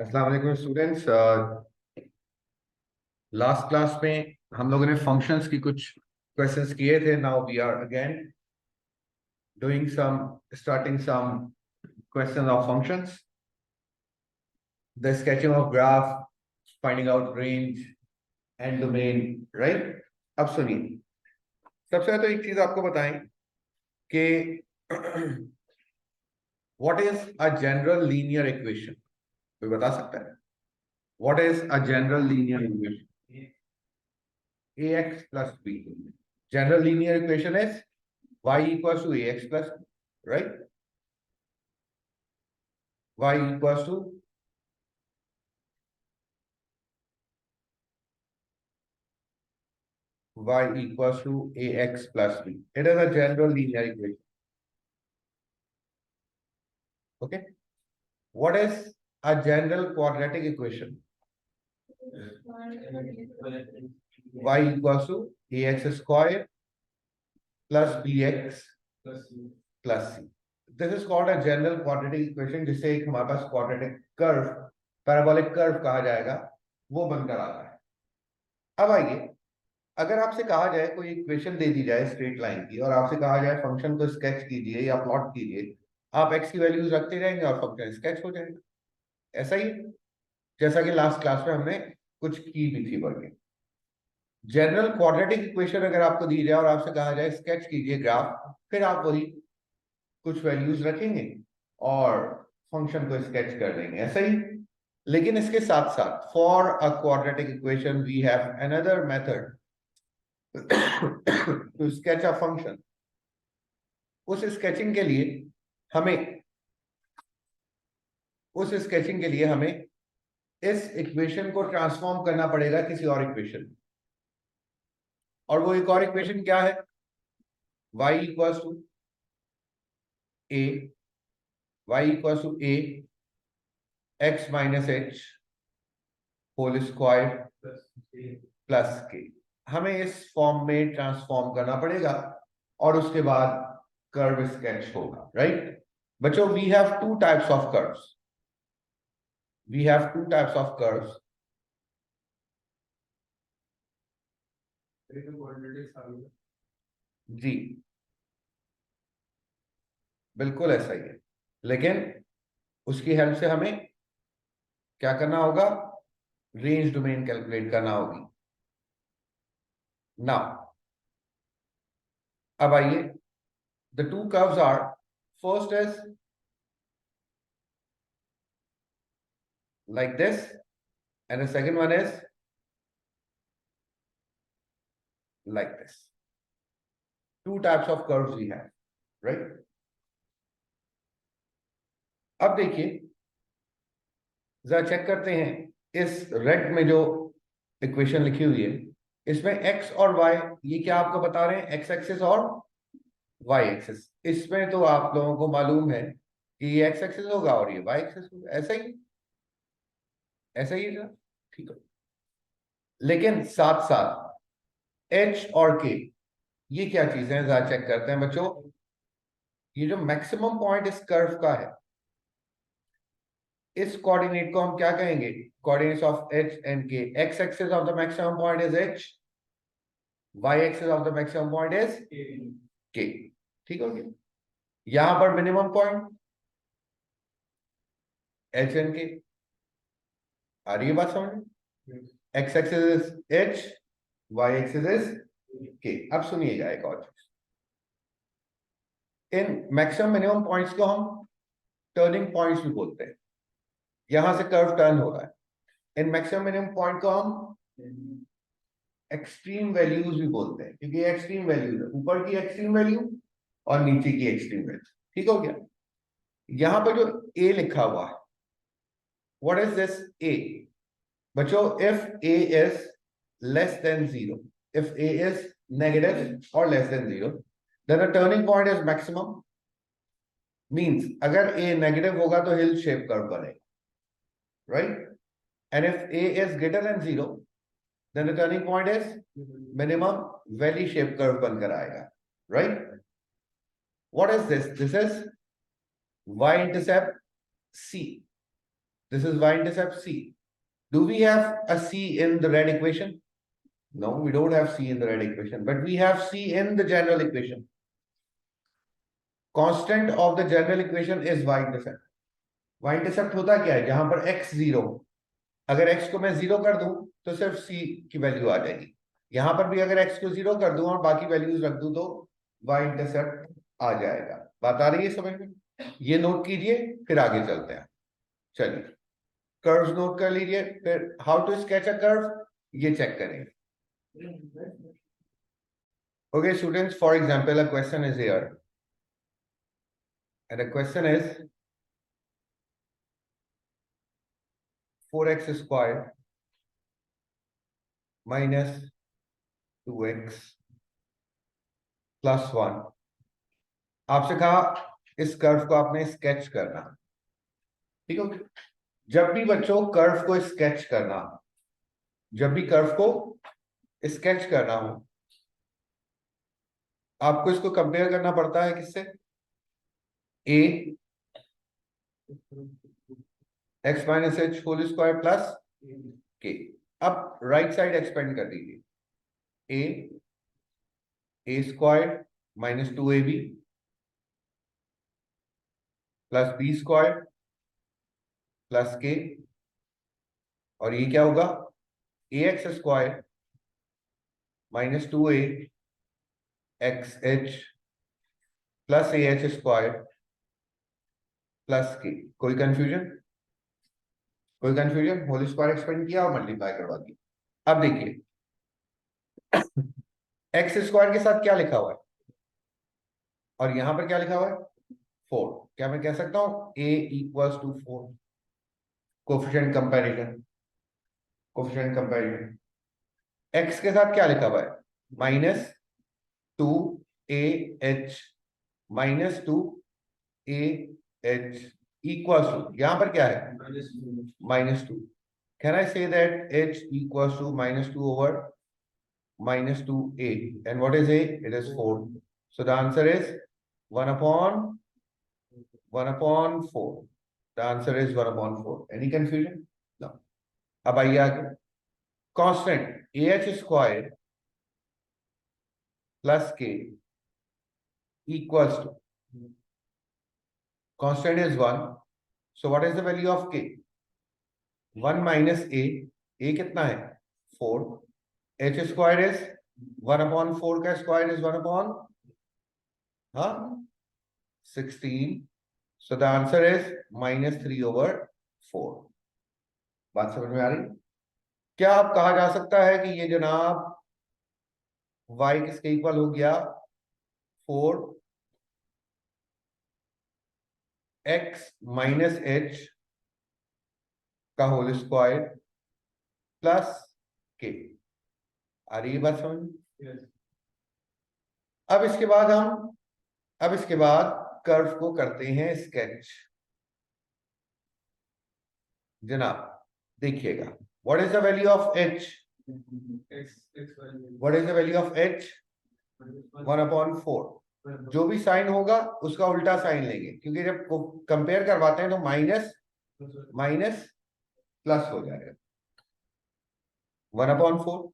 अस्सलाम वालेकुम students. Last class में हम लोगों ने फंक्शंस की कुछ क्वेश्चंस किए थे. Now we are again doing some starting some questions of functions, the sketching of graph, finding out range and domain. Right. अब सुनिए, सबसे पहले तो एक चीज आपको बताएं कि what is a general linear equation. कोई बता सकता है what is a general linear equation? ax plus b. General linear equation is y equals to ax plus b, right? Y equals to ax plus b. It is a general linear equation. Okay. What is a general quadratic equation? Y equals to ax square plus bx plus c. This is called a general quadratic equation, जिसे एक हमारे पास quadratic curve, parabolic curve कहा जाएगा, वो बनकर आता है. अब आइए, अगर आपसे कहा जाए, कोई इक्वेशन दे दी जाए स्ट्रेट लाइन की और आपसे कहा जाए फंक्शन को स्केच कीजिए या प्लॉट कीजिए, आप एक्स की वैल्यूज रखते रहेंगे और फंक्शन स्केच हो जाएगा. ऐसा ही जैसा कि लास्ट क्लास में हमने कुछ की भी थी वर्किंग. जनरल क्वाड्रेटिक इक्वेशन अगर आपको दी जाए और आपसे कहा जाए स्केच कीजिए ग्राफ, फिर आप वही कुछ वैल्यूज रखेंगे और फंक्शन को स्केच कर देंगे. ऐसा ही, लेकिन इसके साथ साथ for a quadratic equation we have another method to sketch a function. उस स्केचिंग के लिए हमें इस इक्वेशन को ट्रांसफॉर्म करना पड़ेगा किसी और इक्वेशन में. और वो एक और इक्वेशन क्या है? y equals to a x minus h whole square plus k. हमें इस फॉर्म में ट्रांसफॉर्म करना पड़ेगा और उसके बाद कर्व स्केच होगा. राइट बच्चों, we have two types of curves. जी बिल्कुल ऐसा ही है, लेकिन उसकी हेल्प से हमें क्या करना होगा? रेंज डोमेन कैलकुलेट करना होगी. नाउ अब आइए, the two curves are, first is like this and the second one is like this. Two types of curves we have, right? अब देखिए, जरा चेक करते हैं इस रेड में जो इक्वेशन लिखी हुई है, इसमें x और y, ये क्या आपको बता रहे हैं? x एक्सिस और y एक्सिस. इसमें तो आप लोगों को मालूम है कि ये x एक्सिस होगा और ये y एक्सिस होगा. ऐसा ही है. ठीक है, लेकिन साथ साथ h और k, ये क्या चीजें हैं? जरा चेक करते हैं बच्चों. ये जो मैक्सिमम पॉइंट इस कर्व का है, इस कोऑर्डिनेट को हम क्या कहेंगे? Coordinates of h and k. X axis of the maximum point is h, y axis of the maximum point is k. ठीक हो गया? यहां पर मिनिमम पॉइंट एच एंड के. आ रही है बात समझ? X axis is h, y axis is k. अब सुनिएगा एक और चीज, इन मैक्सिमम मिनिमम पॉइंट्स को हम टर्निंग पॉइंट्स भी बोलते हैं. यहां से कर्व टर्न हो रहा है. इन मैक्सिमम मिनिमम पॉइंट को हम एक्सट्रीम वैल्यूज भी बोलते हैं, क्योंकि ये एक्सट्रीम वैल्यूज है, ऊपर की एक्सट्रीम वैल्यू और नीचे की एक्सट्रीम वैल्यू. ठीक हो गया? यहां पर जो ए लिखा हुआ है, व्हाट इज दिस ए? बच्चों, if A is less than zero, if A is negative और less than zero, then the turning point is maximum. Means अगर ए नेगेटिव होगा तो हिल शेप कर्व बनेगा, right? And if A is greater than zero, then the turning point is minimum valley shape curve बनकर आएगा. Right? What is this? This is y intercept c. This is y-intercept C. Do we have a C in the red equation? No, we don't have C in the red equation, but we have C in the general equation. Constant of the general equation is y-intercept. y-intercept होता क्या है? जहां पर x 0, अगर x को मैं 0 कर दूं तो सिर्फ C की वैल्यू आ जाएगी। यहां पर भी अगर x को 0 कर दूं और बाकी वैल्यूज रख दूं तो y-intercept आ जाएगा। बात आ रही है समझ में? ये नोट कीजिए, फिर आगे चलते हैं। चलिए, कर्व्स नोट कर लीजिए, फिर how to sketch a curve ये चेक करेंगे। Okay, students, for example, a question is here. And the question is 4x squared minus 2x plus 1. आपसे कहा इस कर्व को आपने स्केच करना। ठीक है, जब भी बच्चों कर्व को स्केच करना, जब भी कर्व को स्केच करना हो, आपको इसको कंपेयर करना पड़ता है किससे? a x minus h whole square plus k। अब राइट साइड एक्सपेंड कर दीजिए, a square minus 2ab plus b square plus k, और ये क्या होगा? ax square minus 2a x h plus a h square plus k. कोई confusion? कोई confusion? Whole square expand किया और मल्टीप्लाई करवा दिया। अब देखिए एक्स स्क्वायर के साथ क्या लिखा हुआ है और यहां पर क्या लिखा हुआ है? 4। क्या मैं कह सकता हूं a equals to 4? Coefficient comparison, coefficient comparison. X के साथ क्या लिखा हुआ है? Minus 2ah minus 2ah equals to, यहां पर क्या है? minus 2. Can I say that h equals to minus 2 over minus 2a? And what is a? It is 4. So the answer is 1 upon 4. The answer is 1 upon 4. Any confusion? No. अब आइए आगे। Constant ah square plus k equals to, constant is 1. So what is the value of k? 1 minus a कितना है? 4. h square is 1 upon 4 का square is 1 upon 16. So the answer is minus 3 over 4. बात समझ में आ रही? क्या अब कहा जा सकता है कि ये जनाब y किसके इक्वल हो गया? 4x माइनस h का होल स्क्वायर प्लस k। आ रही है बात समझ? अब इसके बाद कर्व को करते हैं स्केच। जनाब देखिएगा, what is the value of h? What is the value of h? 1 upon 4। जो भी साइन होगा उसका उल्टा साइन लेंगे, क्योंकि जब कंपेयर करवाते हैं तो माइनस माइनस प्लस हो जाएगा। 1 upon 4।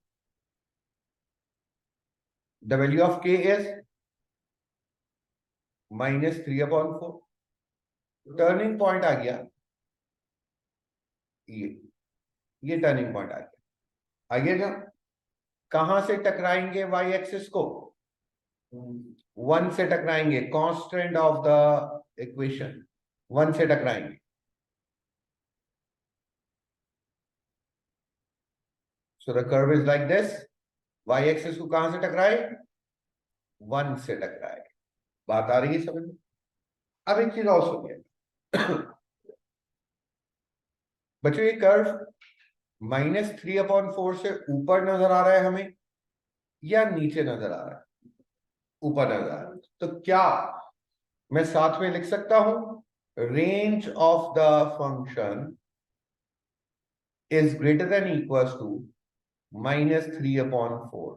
The value of k is minus 3 upon 4। Turning point आ गया, ये टर्निंग पॉइंट आ गया। आगे जा, कहां से टकराएंगे वाई एक्सिस को? 1 से टकराएंगे। कांस्टेंट ऑफ द इक्वेशन 1 से टकराएंगे। So the curve is like this. Y axis को कहां से टकराए? 1 से टकराए। बात आ रही है समझ में? अब एक चीज और सुनिए बच्चों, ये कर्व माइनस 3 अपॉन 4 से ऊपर नजर आ रहा है हमें या नीचे नजर आ रहा है? ऊपर नजर आ रहा है। तो क्या मैं साथ में लिख सकता हूं range of the function is greater than equals to minus 3 upon 4।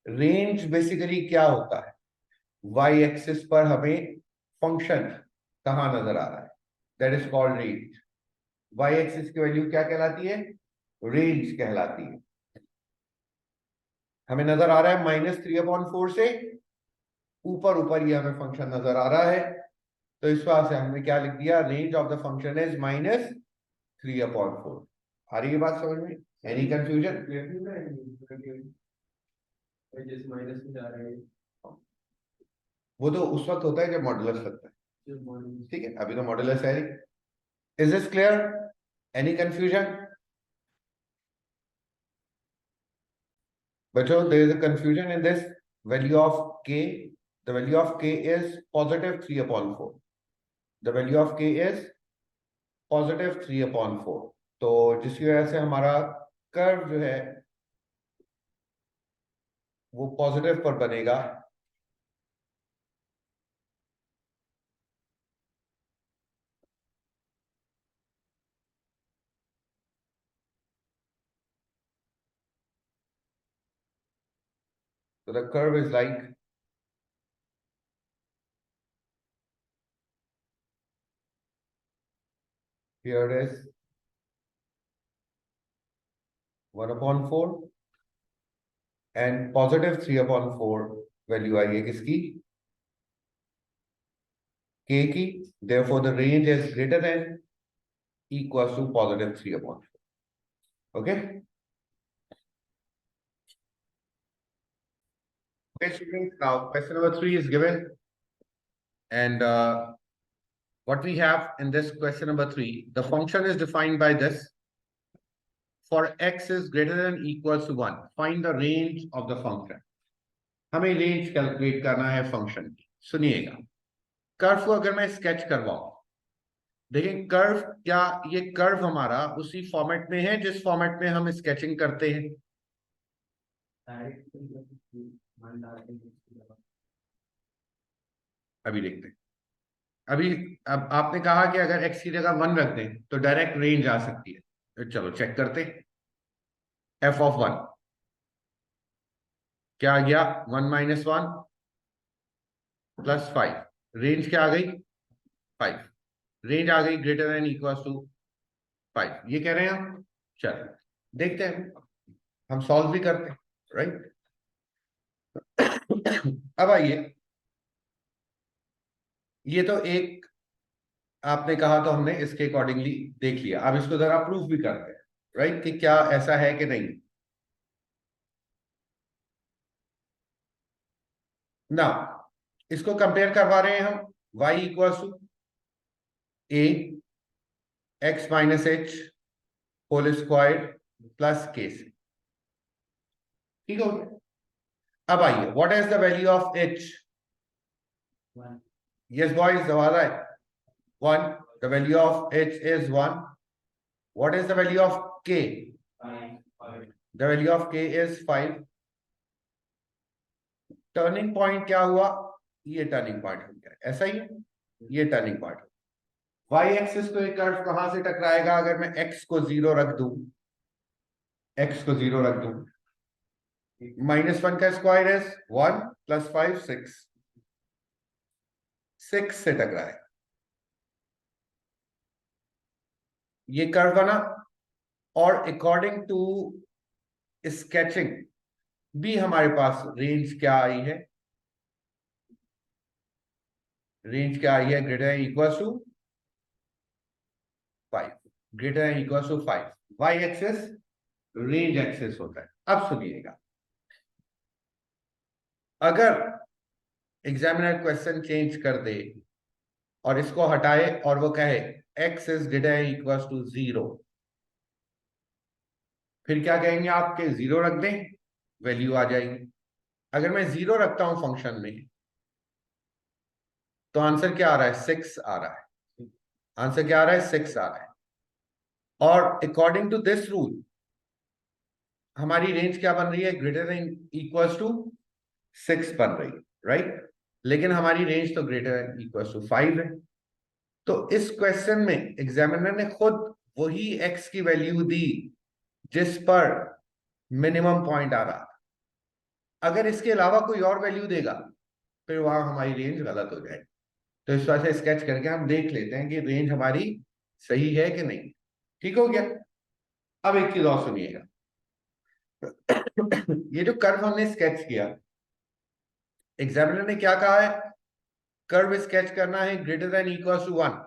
Range basically क्या होता है? वाई एक्सिस पर हमें फंक्शन कहां नजर आ रहा है, that is called range. Y axis की वैल्यू क्या कहलाती है? रेंज कहलाती है। हमें नजर आ रहा है -3/4 से ऊपर ऊपर ये हमें फंक्शन नजर आ रहा है, तो इस वजह से हमने क्या लिख दिया, range of the function is -3/4। आ रही है बात समझ में? Any confusion? जैसे माइनस में जा रहे हैं, वो तो उस वक्त होता है जब मॉडुलस लगता है, ठीक है, अभी तो मॉडुलस है नहीं। Is this clear? Any confusion बच्चों? There is a confusion in this. Value of k, the value of k is +3/4। The value of k is +3/4। तो जिसकी वजह से हमारा कर्व जो है वो पॉजिटिव पर बनेगा। तो the curve is like, here it is 1/4 and +3/4 value आई है किसकी? k की। therefore the range is greater than equals to +3/4. okay okay students, now question number 3 is given, and what we have in this question number 3, the function is defined by this: for x is greater than equals to 1, find the range of the function. हमें range calculate करना है function की। सुनिएगा, curve को अगर मैं sketch करवाऊं, देखिए curve, क्या ये कर्व हमारा उसी फॉर्मेट में है जिस फॉर्मेट में हम स्केचिंग करते हैं? अभी देखते हैं। अभी अब आपने कहा कि अगर x की जगह 1 रख दें तो डायरेक्ट रेंज आ सकती है, तो चलो चेक करते हैं। f(1) क्या आ गया? 1 - 1 + 5, रेंज क्या आ गई? 5। रेंज आ गई ग्रेटर देन इक्वल टू 5, ये कह रहे हैं हम। चलो देखते हैं, हम सॉल्व भी करते हैं, राइट। अब आइए, ये तो एक आपने कहा तो हमने इसके अकॉर्डिंगली देख लिया, अब इसको जरा प्रूफ भी करते हैं, राइट, कि क्या ऐसा है कि नहीं। ना, इसको कंपेयर करवा रहे हैं हम, y = a x - h whole square plus k से, ठीक हो गया। अब आइए, what is the value of h? Yes boys, जवाब है 1। The value of h is 1। What is the value of k? The value of k is 5। Turning point क्या हुआ? ये टर्निंग पॉइंट हो गया, ऐसा ही है, ये टर्निंग पॉइंट। वाई एक्सिस को एक कर्व कहां से टकराएगा? अगर मैं x को 0 रख दूं, x को 0 रख दूं, -1 का स्क्वायर इज 1 + 5 6, 6 से टकराएगा, ये कर्व बना। और अकॉर्डिंग टू स्केचिंग भी हमारे पास रेंज क्या आई है? रेंज क्या आई है? Greater than equal to 5, greater than equal to 5। Y axis range axis होता है। अब सुनिएगा, अगर एग्जामिनर क्वेश्चन चेंज कर दे और इसको हटाए और वो कहे x is greater than equal to 0, फिर क्या कहेंगे आपके? 0 रख दें, वैल्यू आ जाएगी। अगर मैं 0 रखता हूं फंक्शन में, तो आंसर क्या आ रहा है? 6 आ रहा है। आंसर क्या आ रहा है? 6 आ रहा है। और अकॉर्डिंग टू दिस रूल हमारी रेंज क्या बन रही है? ग्रेटर देन इक्वल टू 6 बन रही है, राइट। लेकिन हमारी रेंज तो ग्रेटर देन इक्वल टू 5 है। तो इस क्वेश्चन में एग्जामिनर ने खुद वही x की वैल्यू दी जिस पर मिनिमम पॉइंट आ रहा। अगर इसके अलावा कोई और वैल्यू देगा, फिर वहां हमारी रेंज गलत हो जाएगी। तो इस तरह से स्केच करके हम देख लेते हैं कि रेंज हमारी सही है कि नहीं। ठीक हो गया। अब एक चीज और सुनिएगा। ये जो कर्व हमने स्केच किया, एग्जामिनर ने क्या कहा है, कर्व स्केच करना है ग्रेटर देन इक्वल टू 1,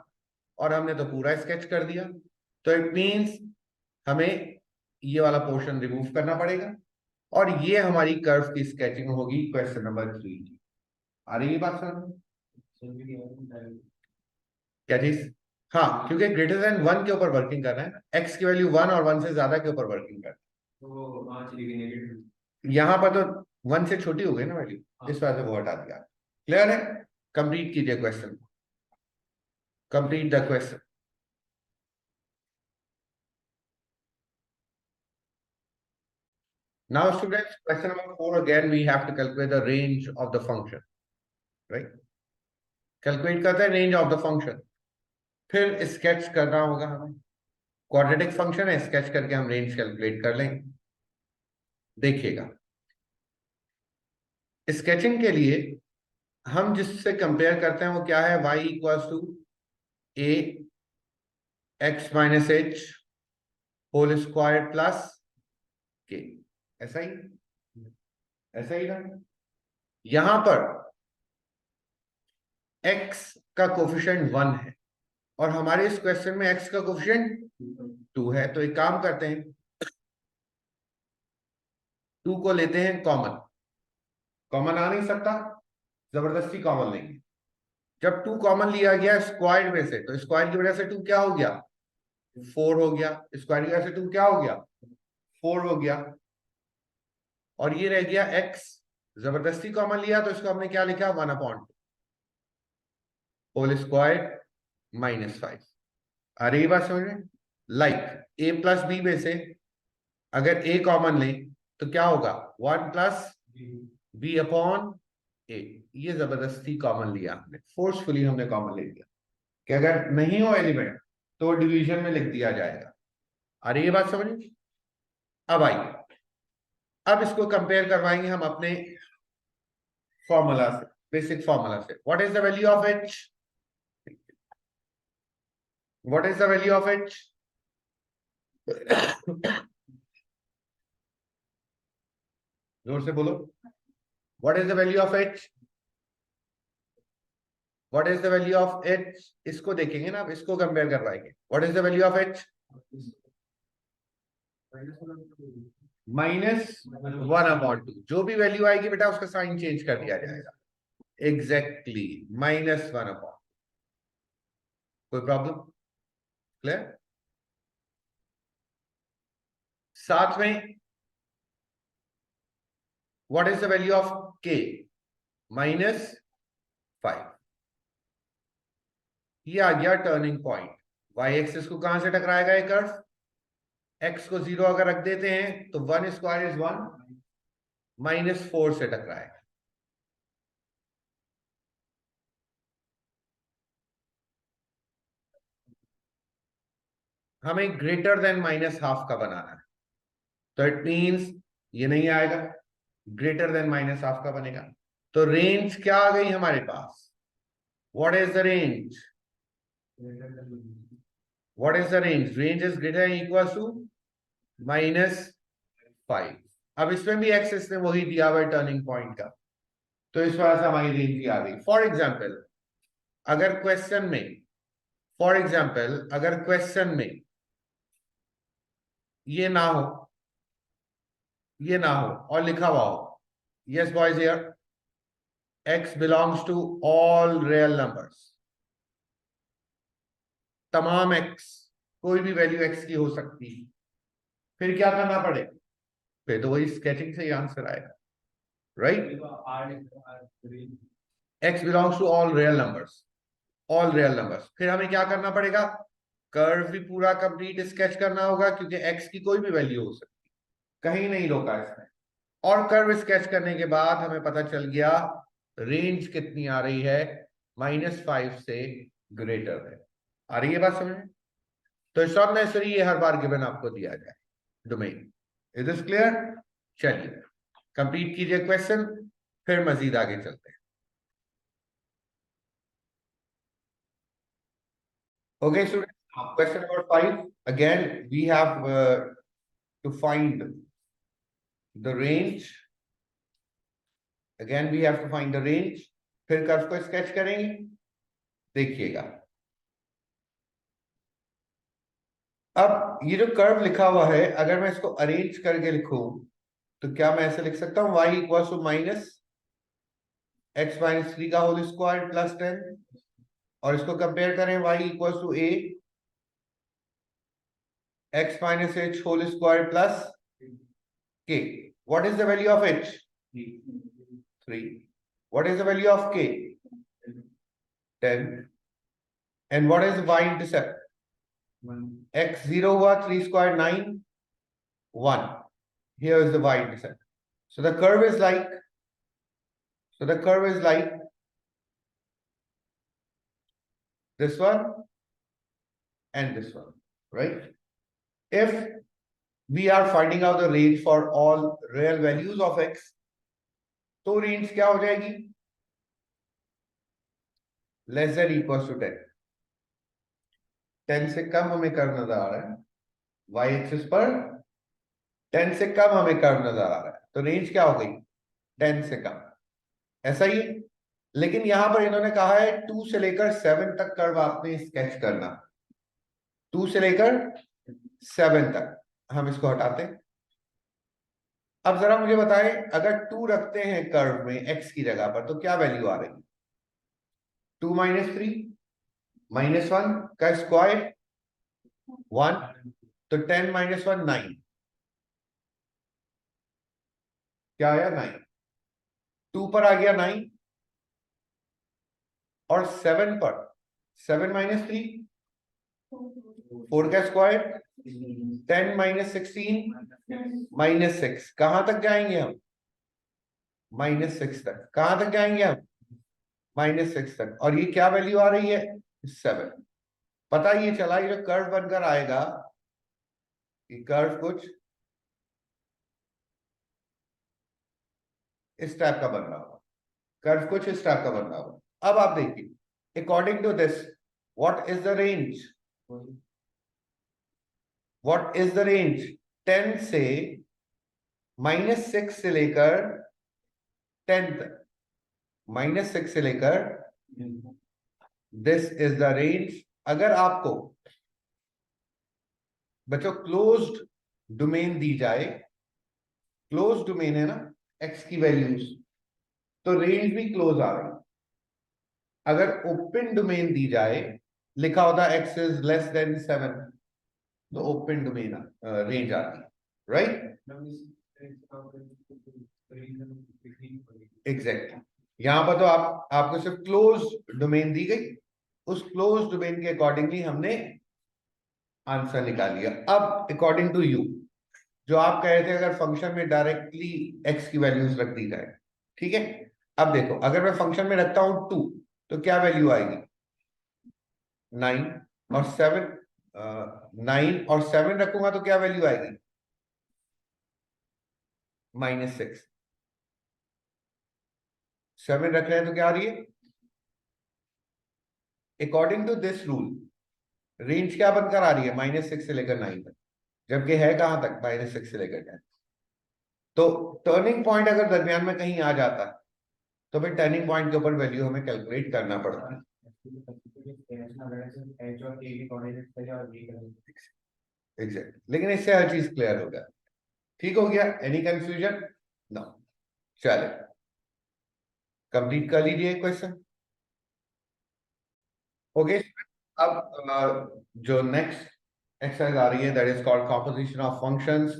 और हमने तो पूरा स्केच कर दिया। तो इट मींस हमें ये वाला पोर्शन रिमूव करना पड़ेगा, और ये हमारी कर्व की स्केचिंग होगी क्वेश्चन नंबर 3 की। आ रही है बात समझ? क्या चीज? हाँ, क्योंकि ग्रेटर देन 1 के ऊपर वर्किंग कर रहे हैं, एक्स की वैल्यू 1 और 1 से ज्यादा के ऊपर वर्किंग कर रहे हैं। यहाँ पर तो 1 से छोटी हो गई ना वैल्यू, इस वजह से वो हटा दिया। क्लियर है? कंप्लीट कीजिए question, complete the question. Now, students, question number 4 again, we have to calculate the range of the function, right? Calculate करते हैं range of the function, फिर sketch करना होगा हमें। क्वाड्रेटिक फंक्शन है, स्केच करके हम रेंज कैलकुलेट कर लेंगे। देखिएगा, स्केचिंग के लिए हम जिससे कंपेयर करते हैं वो क्या है, y equals to a x minus h whole square plus k. ऐसा ही, ऐसा ही ना। यहां पर x का कोफिशिएंट 1 है, और हमारे इस क्वेश्चन में x का कोफिशिएंट 2 है। तो एक काम करते हैं, 2 को लेते हैं कॉमन। कॉमन आ नहीं सकता, जबरदस्ती कॉमन लेंगे। जब 2 कॉमन लिया गया स्क्वायर में से, तो स्क्वायर की वजह से 2 क्या हो गया, 4 हो गया। स्क्वायर की वजह से 2 क्या हो गया, 4 हो गया। और ये रह गया x, जबरदस्ती कॉमन लिया तो इसको हमने क्या लिखा, 1/2 होल स्क्वायर -5। आ रही बात समझ में? लाइक a प्लस बी में से अगर a कॉमन ले तो क्या होगा, 1 प्लस b अपॉन a। ये जबरदस्ती कॉमन लिया हमने, फोर्सफुली हमने कॉमन ले लिया, कि अगर नहीं हो एलिमेंट तो डिवीजन में लिख दिया जाएगा। आ रही है बात समझ में? अब आइए, अब इसको कंपेयर करवाएंगे हम अपने फॉर्मूला से, बेसिक फॉर्मूला से। What is the value of h? What is the value of h? जोर से बोलो, what is the value of h? What is the value of h? इसको देखेंगे ना, अब इसको कंपेयर करवाएंगे। What is the value of h? -1/2। जो भी वैल्यू आएगी बेटा उसका साइन चेंज कर दिया जाएगा। एग्जैक्टली -1/2। कोई प्रॉब्लम? क्लियर? साथ में what is the value of k? -5। ये आ गया टर्निंग पॉइंट। y एक्सिस को कहां से टकराएगा ये कर्व? x को 0 अगर रख देते हैं तो 1 स्क्वायर इज 1, -4 से टकराएगा। हमें ग्रेटर देन -1/2 का बनाना है, तो इट मींस ये नहीं आएगा, ग्रेटर देन -1/2 का बनेगा। तो रेंज क्या आ गई हमारे पास? What is the range? What is the range? Range is greater equal to -5। अब इसमें भी एक्सिस ने वही दिया हुआ है टर्निंग पॉइंट का, तो इस वजह से हमारी रेंज भी आ गई। फॉर एग्जाम्पल अगर क्वेश्चन में, फॉर एग्जाम्पल अगर क्वेश्चन में ये ना हो, ये ना हो और लिखा हुआ हो, yes boys here, x belongs to all real numbers, तमाम x, कोई भी वैल्यू x की हो सकती है, फिर क्या करना पड़ेगा? फिर तो वही स्केचिंग से ही आंसर आएगा, right? x belongs to all real numbers, all real numbers. फिर हमें क्या करना पड़ेगा? कर्व भी पूरा कंप्लीट स्केच करना होगा, क्योंकि x की कोई भी वैल्यू हो सकती है, कहीं नहीं रोका इसमें। और कर्व स्केच करने के बाद हमें पता चल गया रेंज कितनी आ रही है, -5 से ग्रेटर है। आ रही है बात समझ में? तो इट्स नॉट नेसेसरी ये हर बार गिवन आपको दिया जाए डोमेन। Is this clear? चलिए कंप्लीट कीजिए क्वेश्चन, फिर मजीद आगे चलते हैं। Okay student, Question number 5. Again, we have to find the range. Again, we have to find the range. फिर कर्व को स्केच करेंगे, देखिएगा। अब ये जो कर्व लिखा हुआ है, अगर मैं इसको अरेंज करके लिखूं तो क्या मैं ऐसे लिख सकता हूं y equal to minus x minus 3 का होल स्क्वायर प्लस 10, और इसको कंपेयर करें y equal to a x minus h whole square plus k. What is the value of h? 3. What is the value of k? 10. And what is y intercept? X 0 हुआ, 3 square 9, 1. Here is the y intercept. So the curve is like this one and this one, right? If we are finding out the range for all real values of x, तो range क्या हो जाएगी? Less than equals to 10. 10 से कम हमें curve नजर आ रहा है, y एक्सिस पर 10 से कम हमें कर्व नजर आ रहा है, तो रेंज क्या हो गई? 10 से कम, ऐसा ही है। लेकिन यहां पर इन्होंने कहा है 2 से लेकर 7 तक कर्व आपने स्केच करना, 2 से लेकर 7 तक। हम इसको हटाते हैं। अब जरा मुझे बताएं, अगर 2 रखते हैं कर्व में x की जगह पर तो क्या वैल्यू आ रही है? 2 माइनस 3 माइनस 1 का स्क्वायर 1, तो 10 माइनस 1 9, क्या आया? 9। 2 पर आ गया 9, और 7 पर 7 माइनस 3 4 का स्क्वायर 10 माइनस 16 माइनस 6, कहां तक जाएंगे हम? माइनस 6 तक। कहां तक जाएंगे हम? माइनस 6 तक। और ये क्या वैल्यू आ रही है? 7। पता ये चला, ये जो कर्व बनकर आएगा, ये कर्व कुछ इस टाइप का बन रहा होगा, कर्व कुछ इस टाइप का बन रहा होगा। अब आप देखिए, according to this what is the range? What is the range? 10 से माइनस 6 से लेकर 10 तक, माइनस 6 से लेकर दिस इज द रेंज। अगर आपको बच्चों क्लोज्ड डोमेन दी जाए, क्लोज्ड डोमेन है ना x की वैल्यूज, तो रेंज भी क्लोज आ रही। अगर ओपन डोमेन दी जाए, लिखा होता x इज लेस देन 7, तो ओपन डोमेन रेंज आती है, राइट? एग्जैक्टली। यहां पर तो आपको सिर्फ क्लोज डोमेन दी गई, उस क्लोज डोमेन के अकॉर्डिंगली हमने आंसर निकाल लिया। अब अकॉर्डिंग टू यू, जो आप कह रहे थे अगर फंक्शन में डायरेक्टली x की वैल्यूज रख दी जाए, ठीक है। अब देखो, अगर मैं फंक्शन में रखता हूं 2, तो क्या वैल्यू आएगी? 9 और 7, 9 और 7 रखूंगा तो क्या वैल्यू आएगी? माइनस 6। 7 रख रहे हैं तो क्या आ रही है? According to this rule range क्या बनकर आ रही है? माइनस 6 से लेकर 9 तक, जबकि है कहां तक? माइनस 6 से लेकर 10। तो टर्निंग पॉइंट अगर दरमियान में कहीं आ जाता है, तो फिर टर्निंग पॉइंट के ऊपर वैल्यू हमें कैलकुलेट करना पड़ता है। एग्जैक्ट, लेकिन इससे हर चीज क्लियर हो गया, ठीक हो गया। Any confusion? नो। चले, कंप्लीट कर लीजिए क्वेश्चन। ओके। अब जो नेक्स्ट एक्सरसाइज आ रही है, that is called composition of functions.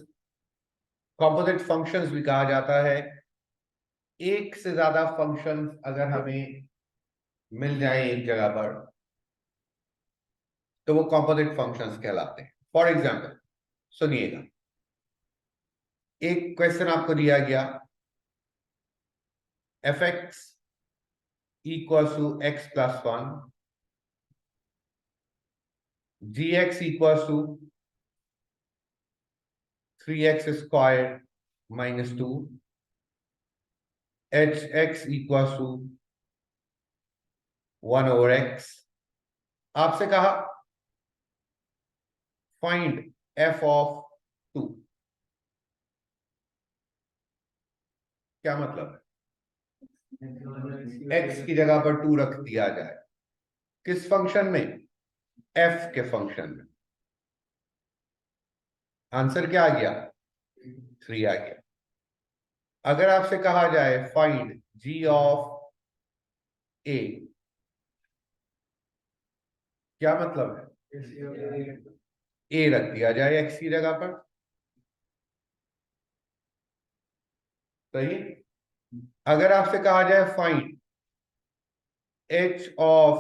Composite functions भी कहा जाता है। एक से ज्यादा फंक्शंस अगर हमें मिल जाए एक जगह पर, तो वो कॉम्पोजिट फंक्शंस कहलाते हैं। फॉर एग्जाम्पल सुनिएगा, एक क्वेश्चन आपको दिया गया, f x equal to x plus 1, g x equal to 3x square minus 2, h x equal to 1 over x। आपसे कहा फाइंड f ऑफ 2। क्या मतलब है? x की जगह पर 2 रख दिया जाए, किस फंक्शन में? f के फंक्शन में। आंसर क्या आ गया? 3 आ गया। अगर आपसे कहा जाए फाइंड g ऑफ a, क्या मतलब है? a रख दिया जाए x की जगह पर, सही। अगर आपसे कहा जाए फाइंड h ऑफ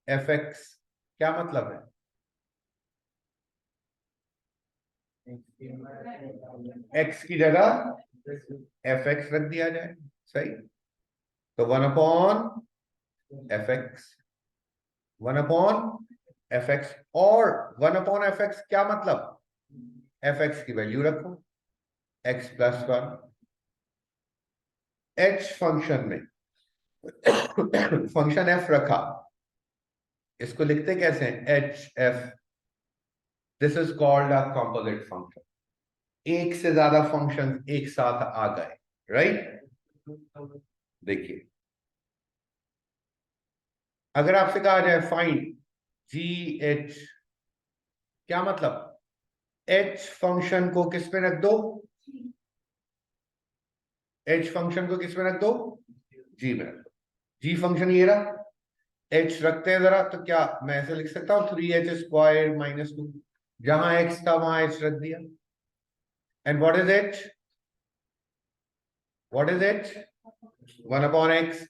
fx, क्या मतलब है? x की जगह fx रख दिया जाए, सही। तो 1/fx, 1/fx, और 1/fx क्या मतलब? fx की वैल्यू रखो, x प्लस 1। h फंक्शन में फंक्शन f रखा, इसको लिखते कैसे हैं? hf। This is called a composite function. एक से ज्यादा फंक्शन एक साथ आ गए, राइट। देखिए, अगर आपसे कहा जाए फाइंड जी एच, क्या मतलब? एच फंक्शन को किस पे रख दो? एच फंक्शन को किस में रख दो? जी में रख दो। जी फंक्शन ये रहा, एच रखते हैं जरा, तो क्या मैं ऐसे लिख सकता हूं 3h² - 2, जहां एक्स था वहां एच रख दिया। And what is H? What is H? 1/x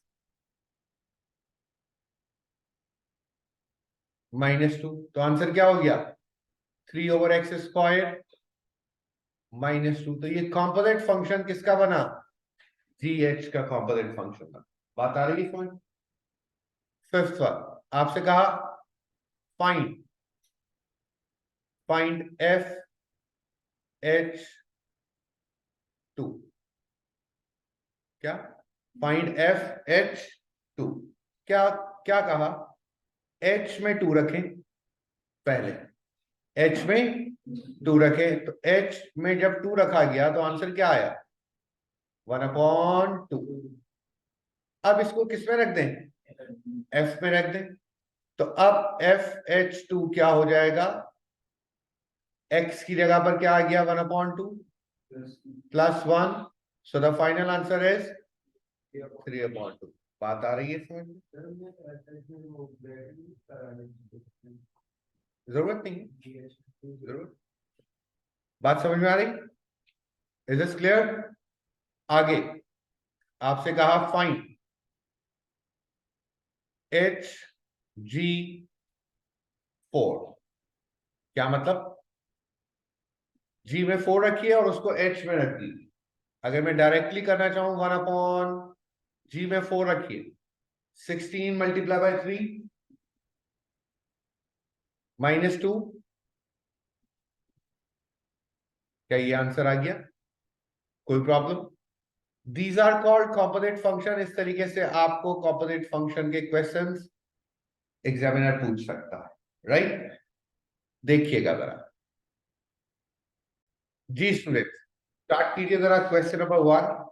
-2। तो आंसर क्या हो गया? 3/x² -2। तो ये कॉम्पोजिट फंक्शन किसका बना? जी एच का कॉम्पोजिट फंक्शन बना। बात आ रही है समझ? फिफ्थ वन, आपसे कहा फाइंड एफ एच 2। क्या? Find F H 2। क्या क्या कहा? एच में 2 रखें पहले, एच में 2 रखें, तो एच में जब 2 रखा गया तो आंसर क्या आया? 1/2। अब इसको किस में रख दें? एफ में रख दें। तो अब एफ एच 2 क्या हो जाएगा? एक्स की जगह पर क्या आ गया? 1/2 +1। So the final answer is 3/2। बात आ रही है समझ में? जरूरत नहीं है, जरूरत। बात समझ में आ रही? Is this clear? आगे आपसे कहा फाइंड एच जी 4। क्या मतलब? जी में 4 रखिए और उसको एच में रख दीजिए। अगर मैं डायरेक्टली करना चाहूं 1/g में 4 रखिए, 16 × 3 -2। क्या ये आंसर आ गया? कोई problem? These are called composite function. इस तरीके से आपको कॉम्पोजिट फंक्शन के क्वेश्चंस एग्जामिनर पूछ सकता है, राइट। देखिएगा जरा। जी स्टूडेंट, स्टार्ट कीजिए जरा क्वेश्चन नंबर 1।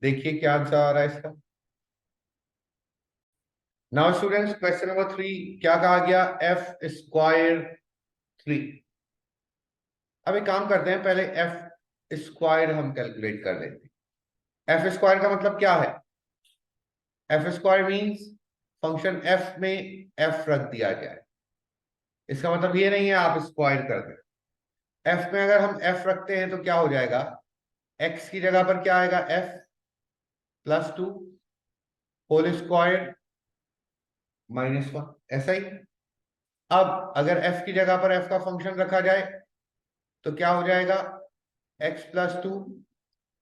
देखिए क्या आंसर आ रहा है इसका। नाउ स्टूडेंट्स, क्वेश्चन नंबर 3 क्या कहा गया? f² 3। अब एक काम करते हैं, पहले f² हम कैलकुलेट कर लेते हैं। f² का मतलब क्या है? f² मींस फंक्शन f में f रख दिया जाए। इसका मतलब ये नहीं है आप स्क्वायर कर दें। f में अगर हम f रखते हैं तो क्या हो जाएगा? x की जगह पर क्या आएगा? f +2 होल स्क्वायर -1, ऐसा ही। अब अगर f की जगह पर f का फंक्शन रखा जाए तो क्या हो जाएगा? x +2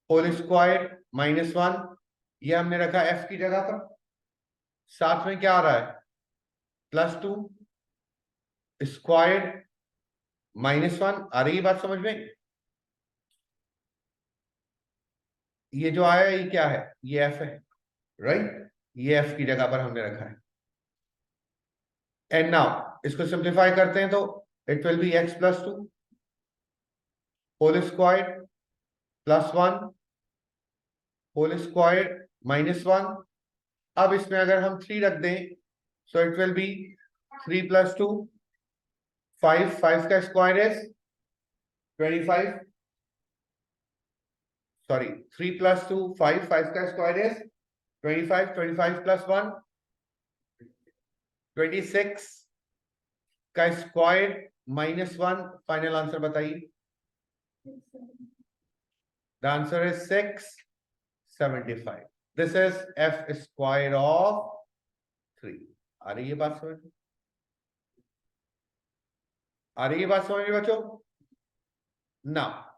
होल स्क्वायर -1, ये हमने रखा f की जगह पर। साथ में क्या आ रहा है? +2 स्क्वायर -1। आ रही है बात समझ में? ये जो आया ये क्या है? ये f है, राइट। ये f की जगह पर हमने रखा है। एंड नाउ इसको सिंप्लीफाई करते हैं तो it will be x plus 2 whole square plus 1 whole square minus 1। अब इसमें अगर हम 3 रख दें so it will be 3 plus 2 5 5 का स्क्वायर इज 25 सॉरी 3 प्लस 2 5 5 का स्क्वायर इज 25 25 प्लस 1 26 का स्क्वायर माइनस 1। फाइनल आंसर बताइए। The answer is 675। This is f square of 3। आ रही है बात समझ में? आ रही है बात समझ में बच्चों? नाउ